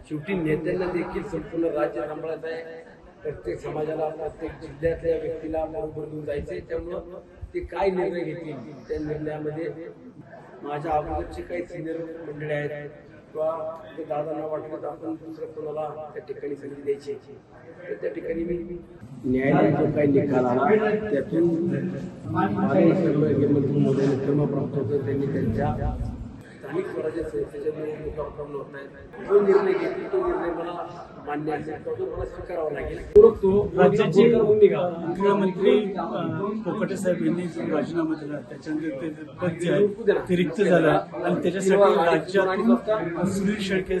शेवटी नेत्यांना देखील संपूर्ण राज्य सांभाळायचं आहे, प्रत्येक समाजाला प्रत्येक जिल्ह्यातल्या व्यक्तीला बरोबर घेऊन जायचंय. त्यामुळं ते काय निर्णय घेतील त्या निर्णयामध्ये माझ्या अगोदरचे काही सिनियर मंडळी आहेत किंवा ते दादांना वाटलं तर आपण दुसरं कोणाला त्या ठिकाणी संधी द्यायची, तर त्या ठिकाणी मी न्यायालय जो काही निकाल आला त्यातून माननीय सर्व मंत्री महोदयांना क्षमा प्राप्त होतं. त्यांनी त्यांच्या स्थानिक स्वराज्य संस्थेच्या निवडणुका पूर्ण होत आहेत, जो निर्णय घेतील तो निर्णय मला मान्य असेल तर तो मला स्वीकारावा लागेल. राज्याचे गृहमंत्री कोकटे साहेब यांनी जो राजीनामा दिला त्याच्यानंतर ते पद जे आहे ते रिक्त झालं आणि त्याच्यासाठी राज्यातून सुनील शेळके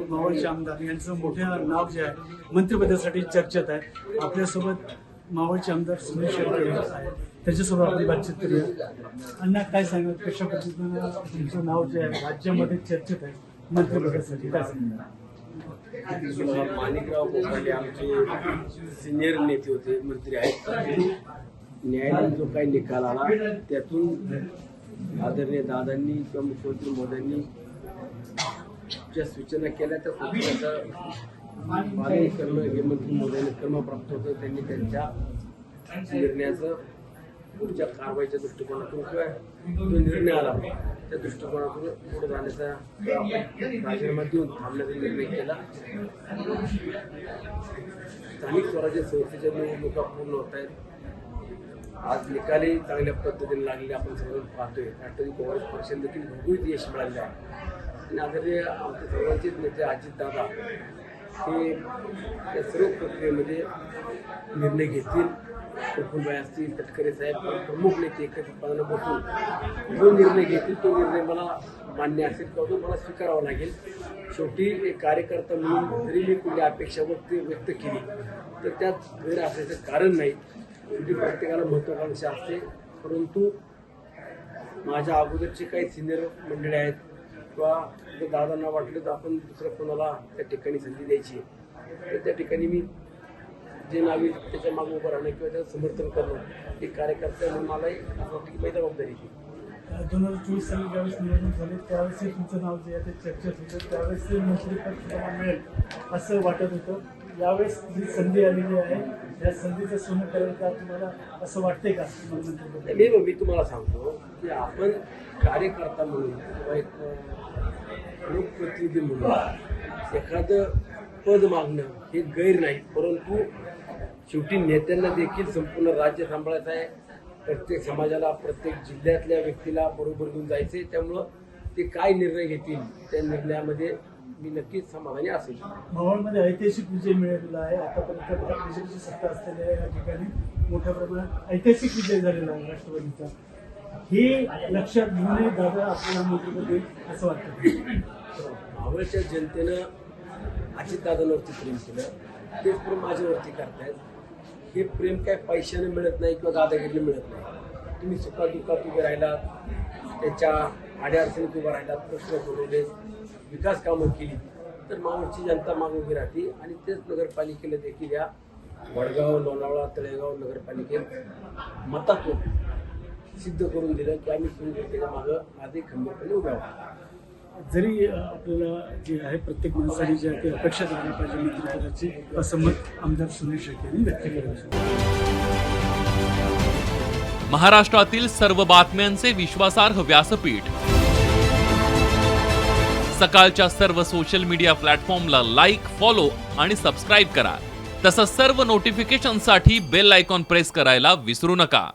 मावळचे आमदार यांचं मोठं नाव जे आहे मंत्रिपदासाठी चर्चेत आहे. आपल्यासोबत मावळचे आमदार सुनील शेळके आहेत, त्याच्यासोबत आपण बातचीत करूया. अण्णा काय सांगा, कशा पद्धतीनं तुमचं नाव जे आहे राज्यामध्ये चर्चेत आहे मंत्रिपदासाठी, काय सांगा? माणिकराव कोकाटे आमचे सिनियर नेते होते, मंत्री आहेत. न्यायालयाने जो काही निकाल आला त्यातून आदरणीय दादांनी किंवा मुख्यमंत्री मोदयांनी ज्या सूचना केल्या त्या सूचनेचा माननीय सर्व मंत्री मोदयांना क्षमा प्राप्त होतं. त्यांनी त्यांच्या निर्णयाचं पुढच्या कारवाईच्या दृष्टिकोनातून किंवा जो निर्णय आला त्या दृष्टिकोनातून पुढे जाण्याचा राजीनामा देऊन थांबण्याचा निर्णय केला. स्थानिक स्वराज्य संस्थेच्या निवडणुका पूर्ण होत आहेत. आज निकालही चांगल्या पद्धतीने लागलेले आपण सर्व पाहतोय. राष्ट्रवादी काँग्रेस पक्षाने देखील भरपूर यश मिळाले आहे आणि आदरणीय आमचे सर्वांचेच नेते अजितदादा हे त्या सर्व प्रक्रियेमध्ये निर्णय घेतील. प्रफुल्लभाई असतील, तटकरे साहेब प्रमुख नेते एकत्रितपणाने बसून जो निर्णय घेतील तो निर्णय मला मान्य असेल किंवा तो मला स्वीकारावा लागेल. शेवटी एक कार्यकर्ता म्हणून जरी मी कुठली अपेक्षा व्यक्त केली तर त्यात गैर असण्याचं कारण नाही. शेवटी प्रत्येकाला महत्त्वाकांक्षा असते, परंतु माझ्या अगोदरचे काही सिनियर मंडळी आहेत किंवा दादांना वाटलं तर आपण दुसरं कोणाला त्या ठिकाणी संधी द्यायची, तर त्या ठिकाणी मी जे नावी त्याच्या मागे उभं राहणं किंवा त्याचं समर्थन करणं एक कार्यकर्ता म्हणून मलाही वाटतं की माझी जबाबदारी आहे. 2024 साली ज्यावेळेस निवडणूक झाली त्यावेळेस तुमचं नाव जे आहे ते चर्चेत होतं, त्यावेळेस ते मंत्रिपद तुम्हाला मिळेल असं वाटत होतं. यावेळेस जी संधी आलेली आहे या संधीचं सोनं करेल का तुम्हाला असं वाटते का? मी तुम्हाला सांगतो की आपण कार्यकर्ता म्हणून किंवा एक लोकप्रतिनिधी म्हणून एखादं पद मागणं हे गैर नाही, परंतु शेवटी नेत्यांना देखील संपूर्ण राज्य सांभाळायचं आहे, प्रत्येक समाजाला प्रत्येक जिल्ह्यातल्या व्यक्तीला बरोबर घेऊन जायचंय. त्यामुळं ते काय निर्णय घेतील त्या निर्णयामध्ये मी नक्कीच समाधानी असेल. मावळमध्ये ऐतिहासिक विजय मिळालेला आहे. आतापर्यंत बीजेपीची सत्ता असलेल्या या ठिकाणी मोठ्या प्रमाणात ऐतिहासिक विजय झालेला आहे राष्ट्रवादीचा. हे लक्षात घेऊन दादा आपल्याला मंत्रिपद येईल असं वाटतं. मावळच्या जनतेनं अजितदादांवरती प्रेम केलं, तेच प्रेम माझ्यावरती करतायत. हे प्रेम काय पैशाने मिळत नाही किंवा दादागिरीने मिळत नाही. तुम्ही सुखादुःखात उभे राहिलात, त्याच्या अडीअडचणीत उभं राहिलात, प्रश्न सोडवले, विकास कामं केली तर मावळची जनता मागे उभी राहते. आणि तेच नगरपालिकेला देखील या वडगाव, लोणावळा, तळेगाव नगरपालिकेत मतातून सिद्ध करून दिलं की आम्ही सुनिश्चिततेच्या मागं आधी खंबीरपणे उभ्या आहोत. जरी आपल्याला जे आहे प्रत्येक माणसाने जे आहे ते अपेक्षा करायला पाहिजे मंत्रिपदाची, असं मत आमदार सुनील शेळके यांनी व्यक्त केलं. महाराष्ट्रातील सर्व बातम्यांचे विश्वासार्ह व्यासपीठ, सकाळच्या सर्व सोशल मीडिया प्लॅटफॉर्मला लाईक, फॉलो आणि सबस्क्राईब करा. तसंच सर्व नोटिफिकेशनसाठी बेल आयकॉन प्रेस करायला विसरू नका.